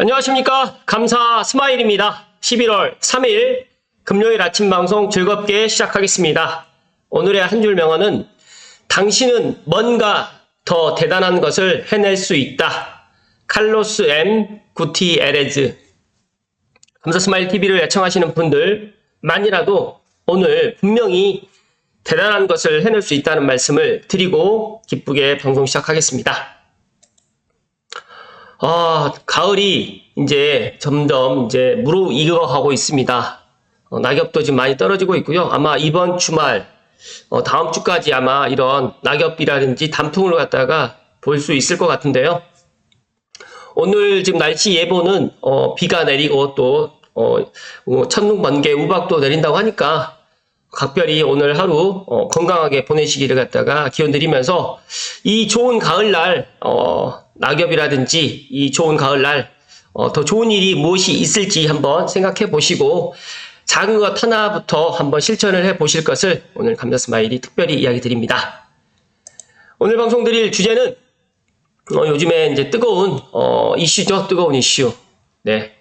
안녕하십니까. 감사 스마일입니다. 11월 3일 금요일 아침 방송 즐겁게 시작하겠습니다. 오늘의 한 줄 명언은 당신은 뭔가 더 대단한 것을 해낼 수 있다. 칼로스 M. 구티에레즈. 감사 스마일 TV를 애청하시는 분들만이라도 오늘 분명히 대단한 것을 해낼 수 있다는 말씀을 드리고 기쁘게 방송 시작하겠습니다. 가을이 이제 점점 무르익어가고 있습니다. 낙엽도 지금 많이 떨어지고 있고요. 아마 이번 주말, 다음 주까지 아마 이런 낙엽이라든지 단풍을 갖다가 볼 수 있을 것 같은데요. 오늘 지금 날씨 예보는 비가 내리고 또 천둥, 번개, 우박도 내린다고 하니까 각별히 오늘 하루 건강하게 보내시기를 갖다가 기원드리면서 이 좋은 가을날 낙엽이라든지 이 좋은 가을날 더 좋은 일이 무엇이 있을지 한번 생각해 보시고 작은 것 하나부터 한번 실천을 해 보실 것을 오늘 감사 스마일이 특별히 이야기 드립니다. 오늘 방송 드릴 주제는 요즘에 이제 뜨거운 이슈죠. 뜨거운 이슈. 네.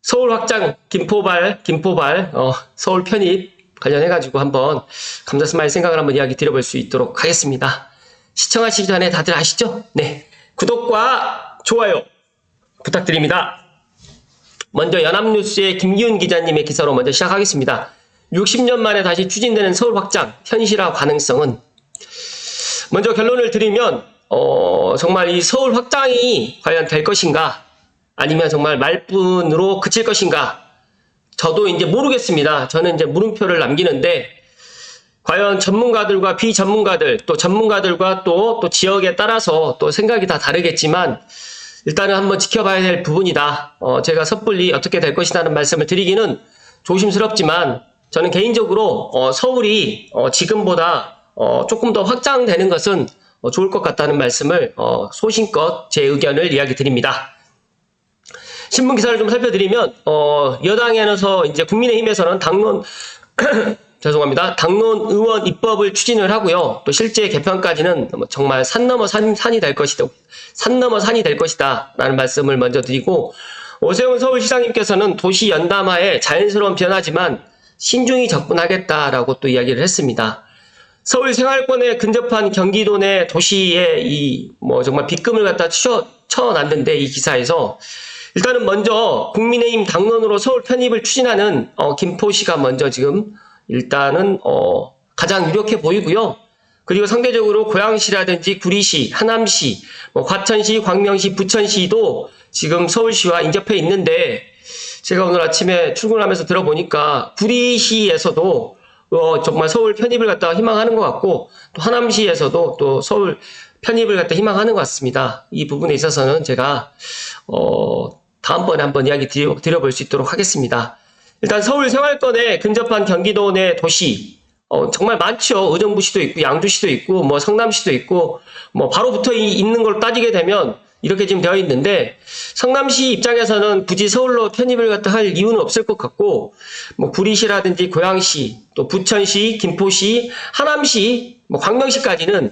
서울 확장 김포발 서울 편입 관련해가지고 한번 감사 스마일 생각을 한번 이야기 드려볼 수 있도록 하겠습니다. 시청하시기 전에 다들 아시죠? 네. 구독과 좋아요 부탁드립니다. 먼저 연합뉴스의 김기훈 기자님의 기사로 먼저 시작하겠습니다. 60년 만에 다시 추진되는 서울 확장 현실화 가능성은, 먼저 결론을 드리면 정말 이 서울 확장이 과연 될 것인가 아니면 정말 말뿐으로 그칠 것인가 저도 이제 모르겠습니다. 저는 이제 물음표를 남기는데 과연 전문가들과 비전문가들 또 전문가들과 또 지역에 따라서 또 생각이 다 다르겠지만 일단은 한번 지켜봐야 될 부분이다. 제가 섣불리 어떻게 될 것이라는 말씀을 드리기는 조심스럽지만 저는 개인적으로 서울이 지금보다 조금 더 확장되는 것은 좋을 것 같다는 말씀을 소신껏 제 의견을 이야기 드립니다. 신문 기사를 좀 살펴드리면 여당에서 이제 국민의힘에서는 당론 당론 의원 입법을 추진을 하고요. 또 실제 개편까지는 정말 산 넘어 산이 될 것이다. 산 넘어 산이 될 것이다. 라는 말씀을 먼저 드리고, 오세훈 서울시장님께서는 도시 연담하에 자연스러운 변화지만 신중히 접근하겠다라고 또 이야기를 했습니다. 서울 생활권에 근접한 경기도 내 도시에 정말 빗금을 갖다 쳐놨는데 이 기사에서 일단은 먼저 국민의힘 당론으로 서울 편입을 추진하는 김포시가 먼저 지금 일단은 가장 유력해 보이고요. 그리고 상대적으로 고양시라든지 구리시, 하남시, 과천시, 광명시, 부천시도 지금 서울시와 인접해 있는데 제가 오늘 아침에 출근하면서 들어보니까 구리시에서도 정말 서울 편입을 갖다가 희망하는 것 같고 또 하남시에서도 또 서울 편입을 갖다 희망하는 것 같습니다. 이 부분에 있어서는 제가 다음번에 한번 이야기 드려볼 수 있도록 하겠습니다. 일단 서울 생활권에 근접한 경기도 내 도시 정말 많죠. 의정부시도 있고 양주시도 있고 성남시도 있고 바로 붙어 있는 걸 따지게 되면 이렇게 지금 되어 있는데 성남시 입장에서는 굳이 서울로 편입을 갖다 할 이유는 없을 것 같고 구리시라든지 고양시 또 부천시, 김포시, 하남시, 광명시까지는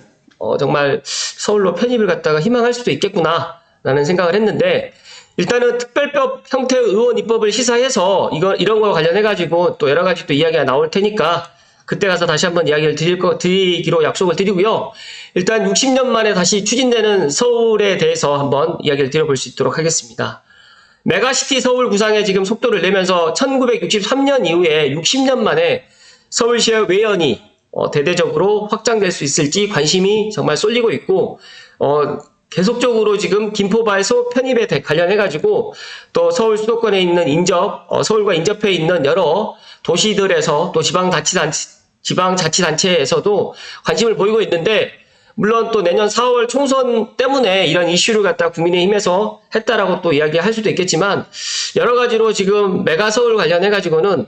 정말 서울로 편입을 갖다가 희망할 수도 있겠구나 라는 생각을 했는데 일단은 특별법 형태의 의원 입법을 시사해서 이런 거 관련해가지고 또 여러 가지 또 이야기가 나올 테니까 그때 가서 다시 한번 이야기를 드리기로 약속을 드리고요. 일단 60년 만에 다시 추진되는 서울에 대해서 한번 이야기를 드려볼 수 있도록 하겠습니다. 메가시티 서울 구상에 지금 속도를 내면서 1963년 이후에 60년 만에 서울시의 외연이 대대적으로 확장될 수 있을지 관심이 정말 쏠리고 있고 계속적으로 지금 김포발 서울 편입에 관련해가지고 또 서울 수도권에 있는 서울과 인접해 있는 여러 도시들에서 또 지방자치단체에서도 관심을 보이고 있는데 물론 또 내년 4월 총선 때문에 이런 이슈를 갖다 국민의힘에서 했다라고 또 이야기할 수도 있겠지만 여러 가지로 지금 메가서울 관련해가지고는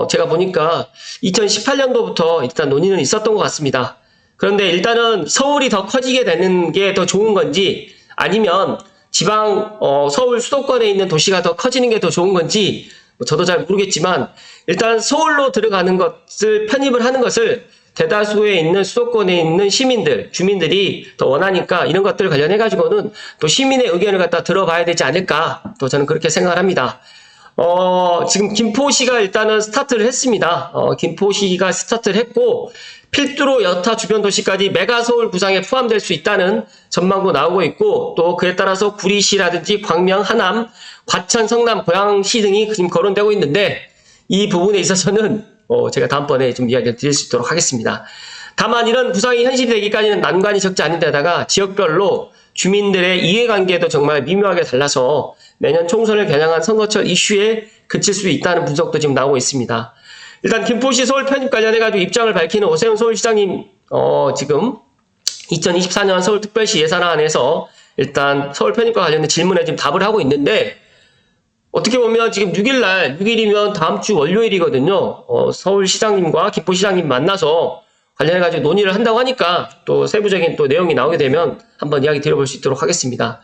제가 보니까 2018년도부터 일단 논의는 있었던 것 같습니다. 그런데 일단은 서울이 더 커지게 되는 게 더 좋은 건지 아니면 서울 수도권에 있는 도시가 더 커지는 게 더 좋은 건지 저도 잘 모르겠지만 일단 서울로 들어가는 것을 편입을 하는 것을 대다수에 있는 수도권에 있는 시민들, 주민들이 더 원하니까 이런 것들 관련해 가지고는 또 시민의 의견을 갖다 들어봐야 되지 않을까 또 저는 그렇게 생각을 합니다. 지금 김포시가 일단은 스타트를 했습니다. 김포시가 스타트를 했고 필두로 여타 주변 도시까지 메가 서울 구상에 포함될 수 있다는 전망도 나오고 있고 또 그에 따라서 구리시라든지 광명, 하남, 과천, 성남, 고양시 등이 지금 거론되고 있는데 이 부분에 있어서는 제가 다음번에 좀 이야기를 드릴 수 있도록 하겠습니다. 다만 이런 구상이 현실되기까지는 난관이 적지 않은 데다가 지역별로 주민들의 이해관계도 정말 미묘하게 달라서 내년 총선을 겨냥한 선거철 이슈에 그칠 수 있다는 분석도 지금 나오고 있습니다. 일단 김포시 서울 편입 관련해가지고 입장을 밝히는 오세훈 서울시장님 지금 2024년 서울특별시 예산안에서 일단 서울 편입과 관련된 질문에 지금 답을 하고 있는데 어떻게 보면 지금 6일이면 다음 주 월요일이거든요. 서울시장님과 김포시장님 만나서 관련해가지고 논의를 한다고 하니까 또 세부적인 또 내용이 나오게 되면 한번 이야기 드려볼 수 있도록 하겠습니다.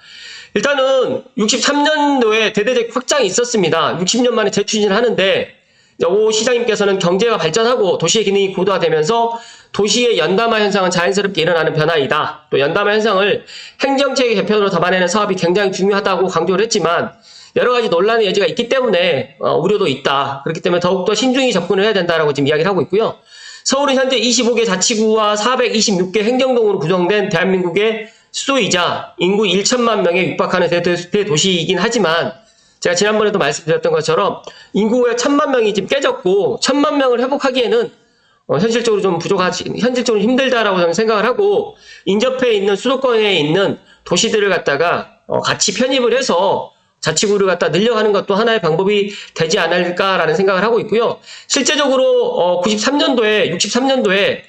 일단은 63년도에 대대적 확장이 있었습니다. 60년 만에 재추진을 하는데 오 시장님께서는 경제가 발전하고 도시의 기능이 고도화되면서 도시의 연담화 현상은 자연스럽게 일어나는 변화이다. 또 연담화 현상을 행정체계 개편으로 담아내는 사업이 굉장히 중요하다고 강조를 했지만 여러 가지 논란의 여지가 있기 때문에 우려도 있다. 그렇기 때문에 더욱더 신중히 접근을 해야 된다라고 지금 이야기를 하고 있고요. 서울은 현재 25개 자치구와 426개 행정동으로 구성된 대한민국의 수도이자 인구 1천만 명에 육박하는 대도시이긴 하지만 제가 지난번에도 말씀드렸던 것처럼 인구가 1,000만 명이 지금 깨졌고 1,000만 명을 회복하기에는 현실적으로 좀 현실적으로 힘들다라고 저는 생각을 하고 인접해 있는 수도권에 있는 도시들을 갖다가 같이 편입을 해서 자치구를 갖다 늘려가는 것도 하나의 방법이 되지 않을까라는 생각을 하고 있고요. 실제적으로 63년도에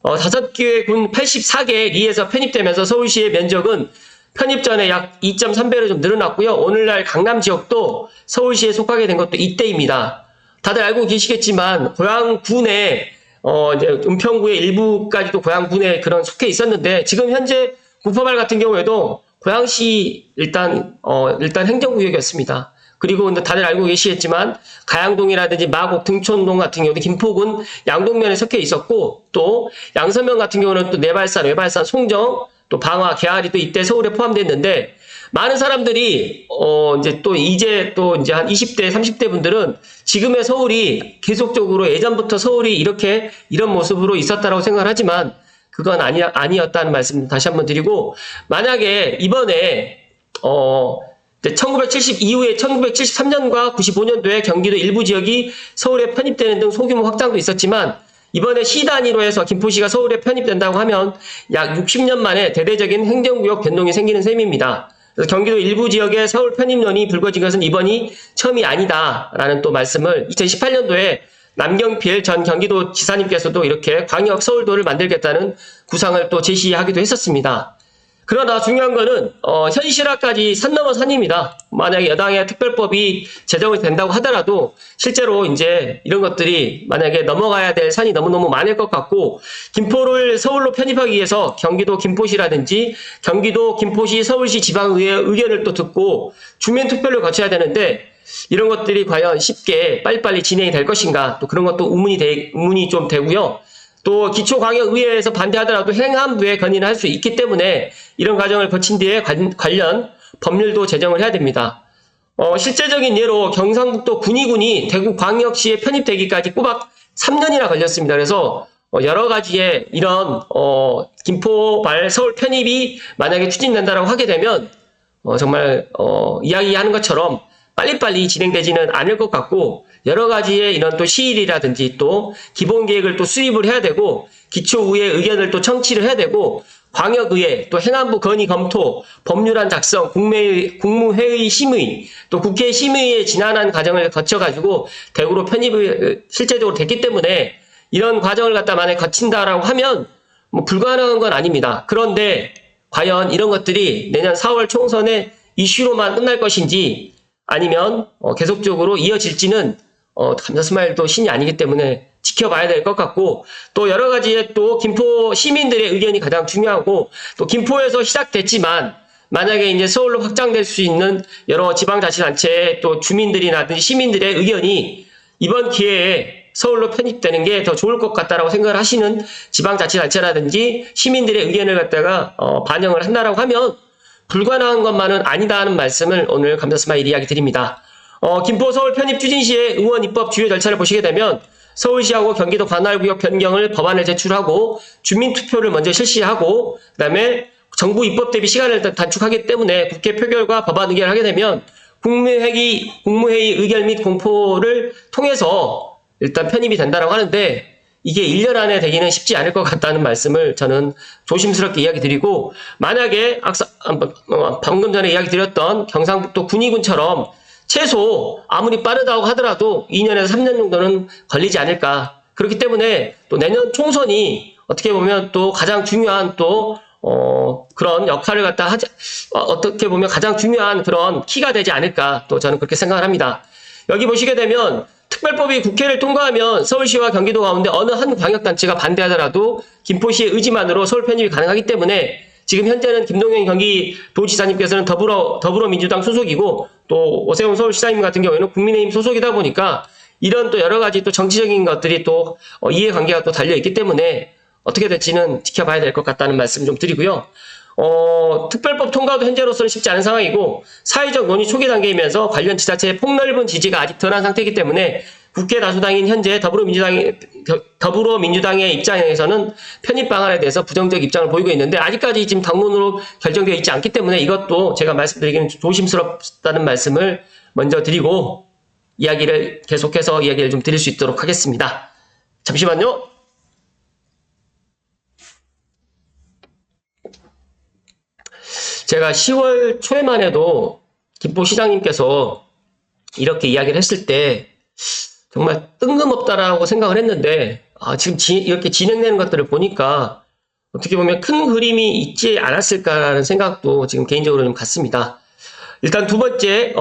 5개 군 84개 리에서 편입되면서 서울시의 면적은 편입 전에 약 2.3배로 좀 늘어났고요. 오늘날 강남 지역도 서울시에 속하게 된 것도 이때입니다. 다들 알고 계시겠지만 고양군에 이제 은평구의 일부까지도 고양군에 그런 속해 있었는데 지금 현재 구포발 같은 경우에도 고양시 일단 행정구역이었습니다. 그리고 근데 다들 알고 계시겠지만 가양동이라든지 마곡, 등촌동 같은 경우도 김포군 양동면에 속해 있었고 또 양서면 같은 경우는 또 내발산, 외발산, 송정, 또 방화, 개화리도 이때 서울에 포함됐는데 많은 사람들이 이제 한 20대, 30대 분들은 지금의 서울이 계속적으로 예전부터 서울이 이런 모습으로 있었다라고 생각을 하지만 그건 아니었다는 말씀 다시 한번 드리고 만약에 이번에 1970 이후에 1973년과 95년도에 경기도 일부 지역이 서울에 편입되는 등 소규모 확장도 있었지만 이번에 시 단위로 해서 김포시가 서울에 편입된다고 하면 약 60년 만에 대대적인 행정구역 변동이 생기는 셈입니다. 그래서 경기도 일부 지역의 서울 편입론이 불거진 것은 이번이 처음이 아니다라는 또 말씀을 2018년도에 남경필 전 경기도 지사님께서도 이렇게 광역 서울도를 만들겠다는 구상을 또 제시하기도 했었습니다. 그러나 중요한 거는 현실화까지 산 넘어 산입니다. 만약에 여당의 특별법이 제정이 된다고 하더라도 실제로 이제 이런 것들이 만약에 넘어가야 될 산이 너무너무 많을 것 같고 김포를 서울로 편입하기 위해서 경기도 김포시라든지 경기도 김포시 서울시 지방의회 의견을 또 듣고 주민투표를 거쳐야 되는데 이런 것들이 과연 쉽게 빨리빨리 진행이 될 것인가 또 그런 것도 의문이 좀 되고요. 또 기초광역의회에서 반대하더라도 행안부에 건의를 할 수 있기 때문에 이런 과정을 거친 뒤에 관련 법률도 제정을 해야 됩니다. 실제적인 예로 경상북도 군위군이 대구광역시에 편입되기까지 꼬박 3년이나 걸렸습니다. 그래서 여러 가지의 이런 김포발 서울 편입이 만약에 추진된다라고 하게 되면 정말 이야기하는 것처럼 빨리빨리 진행되지는 않을 것 같고 여러 가지의 이런 또 시일이라든지 또 기본 계획을 또 수립을 해야 되고 기초의회 의견을 또 청취를 해야 되고 광역의회 또 행안부 건의 검토 법률안 작성 국무회의 심의 또 국회 심의의 지난한 과정을 거쳐가지고 대구로 편입을 실제적으로 됐기 때문에 이런 과정을 갖다 만약에 거친다라고 하면 뭐 불가능한 건 아닙니다. 그런데 과연 이런 것들이 내년 4월 총선의 이슈로만 끝날 것인지 아니면 계속적으로 이어질지는 감사스마일도 신이 아니기 때문에 지켜봐야 될 것 같고 또 여러 가지의 또 김포 시민들의 의견이 가장 중요하고 또 김포에서 시작됐지만 만약에 이제 서울로 확장될 수 있는 여러 지방자치단체 또 주민들이라든지 시민들의 의견이 이번 기회에 서울로 편입되는 게 더 좋을 것 같다라고 생각을 하시는 지방자치단체라든지 시민들의 의견을 갖다가 반영을 한다라고 하면 불가능한 것만은 아니다 하는 말씀을 오늘 감사 스마일 이야기 드립니다. 김포 서울 편입 추진 시의 의원 입법 주요 절차를 보시게 되면 서울시하고 경기도 관할구역 변경을 법안을 제출하고 주민투표를 먼저 실시하고 그다음에 정부 입법 대비 시간을 단축하기 때문에 국회 표결과 법안 의결을 하게 되면 국무회의 의결 및 공포를 통해서 일단 편입이 된다고 하는데 이게 1년 안에 되기는 쉽지 않을 것 같다는 말씀을 저는 조심스럽게 이야기 드리고 만약에 방금 전에 이야기 드렸던 경상북도 군위군처럼 최소 아무리 빠르다고 하더라도 2년에서 3년 정도는 걸리지 않을까. 그렇기 때문에 또 내년 총선이 어떻게 보면 또 가장 중요한 그런 역할을 갖다 어떻게 보면 가장 중요한 그런 키가 되지 않을까. 또 저는 그렇게 생각을 합니다. 여기 보시게 되면 특별법이 국회를 통과하면 서울시와 경기도 가운데 어느 한 광역단체가 반대하더라도 김포시의 의지만으로 서울 편입이 가능하기 때문에 지금 현재는 김동연 경기도지사님께서는 더불어민주당 소속이고 또 오세훈 서울시장님 같은 경우에는 국민의힘 소속이다 보니까 이런 또 여러 가지 또 정치적인 것들이 또 이해관계가 또 달려있기 때문에 어떻게 될지는 지켜봐야 될 것 같다는 말씀 좀 드리고요. 특별법 통과도 현재로서는 쉽지 않은 상황이고 사회적 논의 초기 단계이면서 관련 지자체의 폭넓은 지지가 아직 덜한 상태이기 때문에 국회 다수당인 현재 더불어민주당의 입장에서는 편입 방안에 대해서 부정적 입장을 보이고 있는데 아직까지 지금 당론으로 결정되어 있지 않기 때문에 이것도 제가 말씀드리기는 조심스럽다는 말씀을 먼저 드리고 계속해서 이야기를 좀 드릴 수 있도록 하겠습니다. 잠시만요. 제가 10월 초에만 해도 김포시장님께서 이렇게 이야기를 했을 때 정말 뜬금없다라고 생각을 했는데 지금 이렇게 진행되는 것들을 보니까 어떻게 보면 큰 그림이 있지 않았을까라는 생각도 지금 개인적으로 좀 같습니다. 일단 두 번째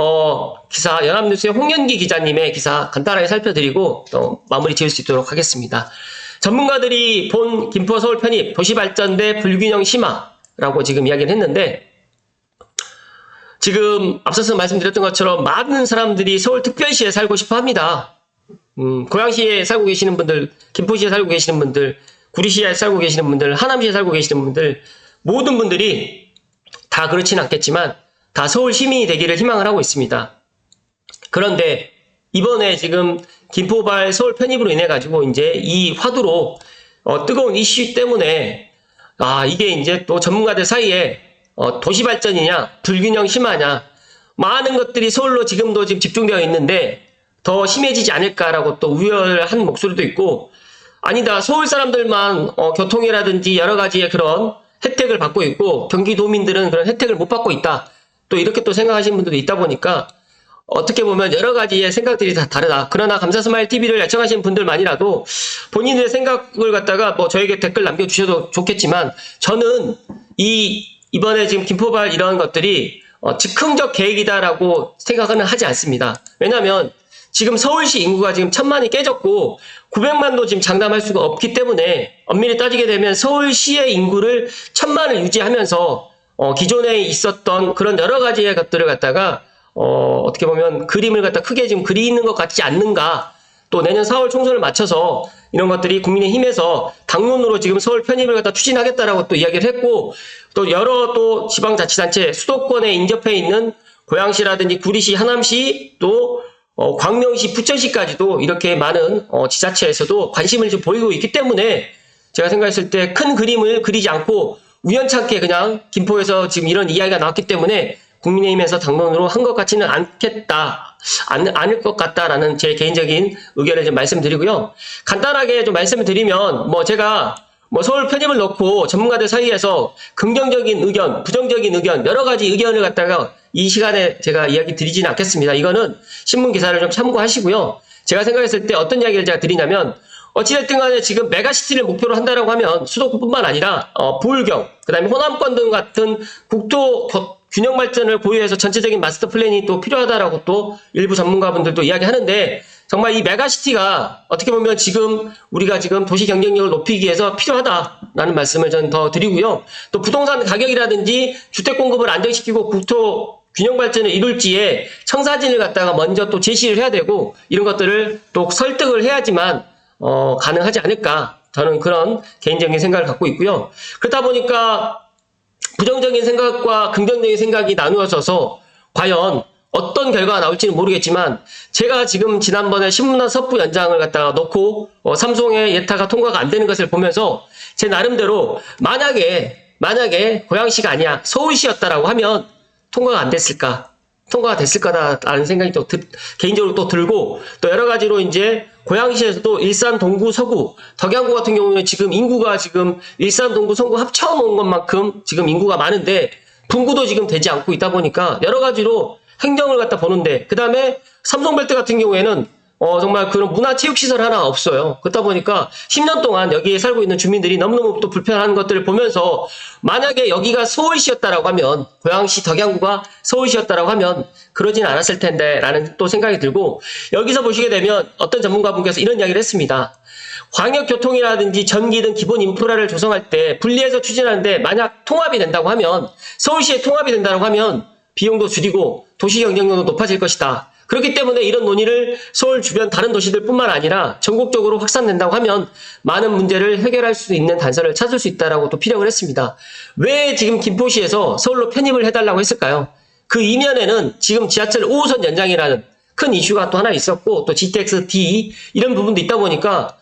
기사 연합뉴스의 홍연기 기자님의 기사 간단하게 살펴드리고 또 마무리 지을 수 있도록 하겠습니다. 전문가들이 본 김포 서울 편입 도시발전대 불균형 심화라고 지금 이야기를 했는데 지금 앞서서 말씀드렸던 것처럼 많은 사람들이 서울특별시에 살고 싶어 합니다. 고양시에 살고 계시는 분들, 김포시에 살고 계시는 분들, 구리시에 살고 계시는 분들, 하남시에 살고 계시는 분들 모든 분들이 다 그렇지는 않겠지만 다 서울 시민이 되기를 희망을 하고 있습니다. 그런데 이번에 지금 김포발 서울 편입으로 인해 가지고 이제 이 화두로 뜨거운 이슈 때문에 이게 이제 또 전문가들 사이에 도시발전이냐 불균형 심화냐 많은 것들이 서울로 지금도 지금 집중되어 있는데 더 심해지지 않을까라고 또 우려한 목소리도 있고 아니다 서울 사람들만 교통이라든지 여러 가지의 그런 혜택을 받고 있고 경기도민들은 그런 혜택을 못 받고 있다 또 이렇게 또 생각하시는 분들도 있다 보니까 어떻게 보면 여러 가지의 생각들이 다 다르다. 그러나 감사스마일.tv를 애청하시는 분들만이라도 본인의 생각을 갖다가 저에게 댓글 남겨주셔도 좋겠지만 저는 이번에 지금 김포발 이런 것들이 즉흥적 계획이다라고 생각은 하지 않습니다. 왜냐하면 지금 서울시 인구가 지금 1000만이 깨졌고 900만도 지금 장담할 수가 없기 때문에 엄밀히 따지게 되면 서울시의 인구를 1000만을 유지하면서 기존에 있었던 그런 여러 가지의 것들을 갖다가 어떻게 보면 그림을 갖다 크게 지금 그리는 것 같지 않는가. 또 내년 4월 총선을 맞춰서 이런 것들이 국민의힘에서 당론으로 지금 서울 편입을 갖다 추진하겠다라고 또 이야기를 했고 또 여러 또 지방자치단체 수도권에 인접해 있는 고양시라든지 구리시, 하남시 또 광명시, 부천시까지도 이렇게 많은 지자체에서도 관심을 좀 보이고 있기 때문에 제가 생각했을 때 큰 그림을 그리지 않고 우연찮게 그냥 김포에서 지금 이런 이야기가 나왔기 때문에 국민의힘에서 당론으로 한 것 같지는 않을 것 같다라는 제 개인적인 의견을 좀 말씀드리고요. 간단하게 좀 말씀을 드리면 제가 서울 편입을 놓고 전문가들 사이에서 긍정적인 의견, 부정적인 의견 여러 가지 의견을 갖다가 이 시간에 제가 이야기 드리지는 않겠습니다. 이거는 신문 기사를 좀 참고하시고요. 제가 생각했을 때 어떤 이야기를 제가 드리냐면 어찌됐든 간에 지금 메가시티를 목표로 한다라고 하면 수도권뿐만 아니라 부울경, 그 다음에 호남권 등 같은 국토 균형 발전을 고려해서 전체적인 마스터 플랜이 또 필요하다라고 또 일부 전문가분들도 이야기하는데 정말 이 메가시티가 어떻게 보면 지금 우리가 지금 도시 경쟁력을 높이기 위해서 필요하다라는 말씀을 전 더 드리고요. 또 부동산 가격이라든지 주택 공급을 안정시키고 국토 균형 발전을 이룰지에 청사진을 갖다가 먼저 또 제시를 해야 되고 이런 것들을 또 설득을 해야지만 가능하지 않을까. 저는 그런 개인적인 생각을 갖고 있고요. 그렇다 보니까 부정적인 생각과 긍정적인 생각이 나누어져서 과연 어떤 결과가 나올지는 모르겠지만 제가 지금 지난번에 신문화 섭부 연장을 갖다가 넣고 삼성의 예타가 통과가 안 되는 것을 보면서 제 나름대로 만약에 고양시가 아니야 서울시였다라고 하면 통과가 안 됐을까? 통과가 됐을 거다라는 생각이 또 개인적으로 또 들고 또 여러 가지로 이제 고양시에서도 일산, 동구, 서구, 덕양구 같은 경우는 지금 인구가 지금 일산, 동구, 서구 합쳐 놓은 것만큼 지금 인구가 많은데 분구도 지금 되지 않고 있다 보니까 여러 가지로 행정을 갖다 보는데 그 다음에 삼성벨트 같은 경우에는 정말 그런 문화체육시설 하나가 없어요. 그렇다 보니까 10년 동안 여기에 살고 있는 주민들이 너무너무 또 불편한 것들을 보면서 만약에 여기가 서울시였다라고 하면 고양시 덕양구가 서울시였다라고 하면 그러진 않았을 텐데 라는 또 생각이 들고 여기서 보시게 되면 어떤 전문가분께서 이런 이야기를 했습니다. 광역교통이라든지 전기 등 기본 인프라를 조성할 때 분리해서 추진하는데 만약 통합이 된다고 하면 서울시에 통합이 된다고 하면 비용도 줄이고 도시 경쟁력도 높아질 것이다. 그렇기 때문에 이런 논의를 서울 주변 다른 도시들뿐만 아니라 전국적으로 확산된다고 하면 많은 문제를 해결할 수 있는 단서를 찾을 수 있다라고 또 피력을 했습니다. 왜 지금 김포시에서 서울로 편입을 해달라고 했을까요? 그 이면에는 지금 지하철 5호선 연장이라는 큰 이슈가 또 하나 있었고 또 GTX-D 이런 부분도 있다 보니까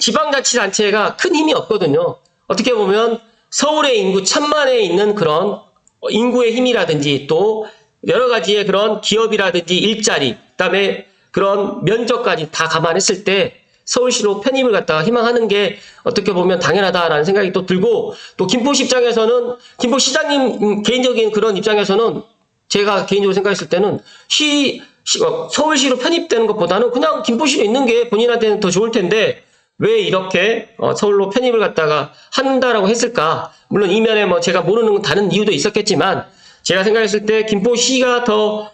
지방자치단체가 큰 힘이 없거든요. 어떻게 보면 서울의 인구 1000만에 있는 그런 인구의 힘이라든지 또 여러 가지의 그런 기업이라든지 일자리, 그다음에 그런 면적까지 다 감안했을 때 서울시로 편입을 갖다가 희망하는 게 어떻게 보면 당연하다라는 생각이 또 들고 또 김포시 입장에서는 김포시장님 개인적인 그런 입장에서는 제가 개인적으로 생각했을 때는 서울시로 편입되는 것보다는 그냥 김포시로 있는 게 본인한테는 더 좋을 텐데 왜 이렇게 서울로 편입을 갖다가 한다라고 했을까? 물론 이면에 제가 모르는 다른 이유도 있었겠지만 제가 생각했을 때 김포시가 더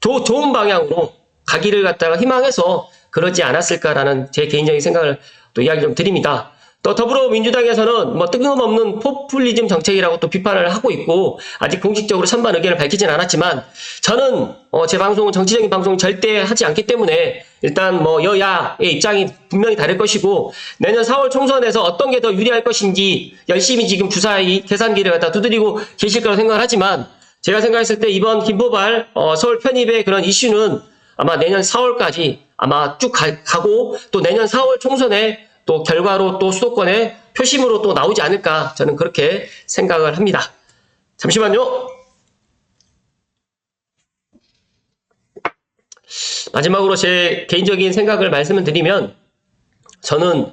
좋은 방향으로 가기를 갖다가 희망해서 그러지 않았을까라는 제 개인적인 생각을 또 이야기 좀 드립니다. 또 더불어민주당에서는 뜬금없는 포퓰리즘 정책이라고 또 비판을 하고 있고 아직 공식적으로 찬반 의견을 밝히진 않았지만 저는 제 방송은 정치적인 방송을 절대 하지 않기 때문에 일단 여야의 입장이 분명히 다를 것이고 내년 4월 총선에서 어떤 게 더 유리할 것인지 열심히 지금 주사위 계산기를 갖다 두드리고 계실 거라고 생각을 하지만 제가 생각했을 때 이번 김포발 서울 편입의 그런 이슈는 아마 내년 4월까지 아마 쭉 가고 또 내년 4월 총선에 또 결과로 또 수도권의 표심으로 또 나오지 않을까 저는 그렇게 생각을 합니다. 잠시만요. 마지막으로 제 개인적인 생각을 말씀을 드리면 저는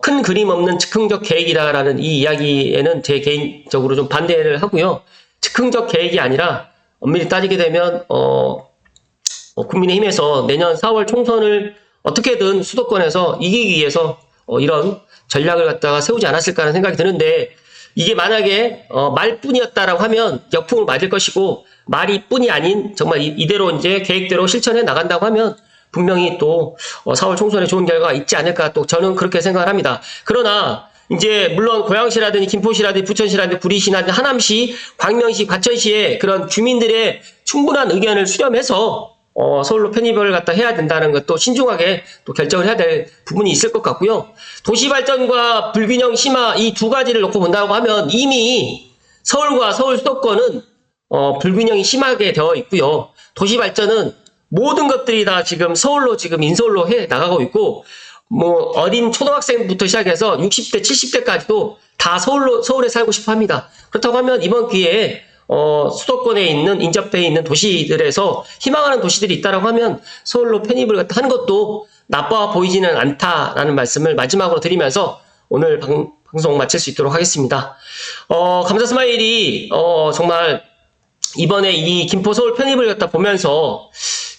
큰 그림 없는 즉흥적 계획이다라는 이 이야기에는 제 개인적으로 좀 반대를 하고요. 즉흥적 계획이 아니라 엄밀히 따지게 되면 국민의힘에서 내년 4월 총선을 어떻게든 수도권에서 이기기 위해서 이런 전략을 갖다가 세우지 않았을까 하는 생각이 드는데 이게 만약에 말뿐이었다라고 하면 역풍을 맞을 것이고 말이 뿐이 아닌 정말 이대로 이제 계획대로 실천해 나간다고 하면 분명히 또 4월 총선에 좋은 결과가 있지 않을까 또 저는 그렇게 생각을 합니다. 그러나 이제 물론 고양시라든지 김포시라든지 부천시라든지 구리시나 하남시, 광명시, 과천시의 그런 주민들의 충분한 의견을 수렴해서 서울로 편입을 갖다 해야 된다는 것도 신중하게 또 결정을 해야 될 부분이 있을 것 같고요. 도시발전과 불균형 심화 이 두 가지를 놓고 본다고 하면 이미 서울과 서울 수도권은 불균형이 심하게 되어 있고요. 도시발전은 모든 것들이 다 지금 서울로 지금 인서울로 해 나가고 있고 어린 초등학생부터 시작해서 60대, 70대까지도 다 서울에 살고 싶어 합니다. 그렇다고 하면 이번 기회에 수도권에 있는 인접해 있는 도시들에서 희망하는 도시들이 있다라고 하면 서울로 편입을 하는 것도 나빠 보이지는 않다라는 말씀을 마지막으로 드리면서 오늘 방송 마칠 수 있도록 하겠습니다. 감사 스마일이 정말 이번에 이 김포 서울 편입을 갖다 보면서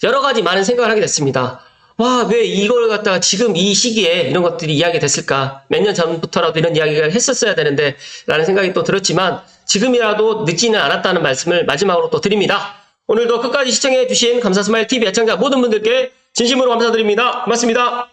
여러 가지 많은 생각을 하게 됐습니다. 와, 왜 이걸 갖다가 지금 이 시기에 이런 것들이 이야기가 됐을까? 몇 년 전부터라도 이런 이야기를 했었어야 되는데 라는 생각이 또 들었지만 지금이라도 늦지는 않았다는 말씀을 마지막으로 또 드립니다. 오늘도 끝까지 시청해 주신 감사스마일 TV 애청자 모든 분들께 진심으로 감사드립니다. 고맙습니다.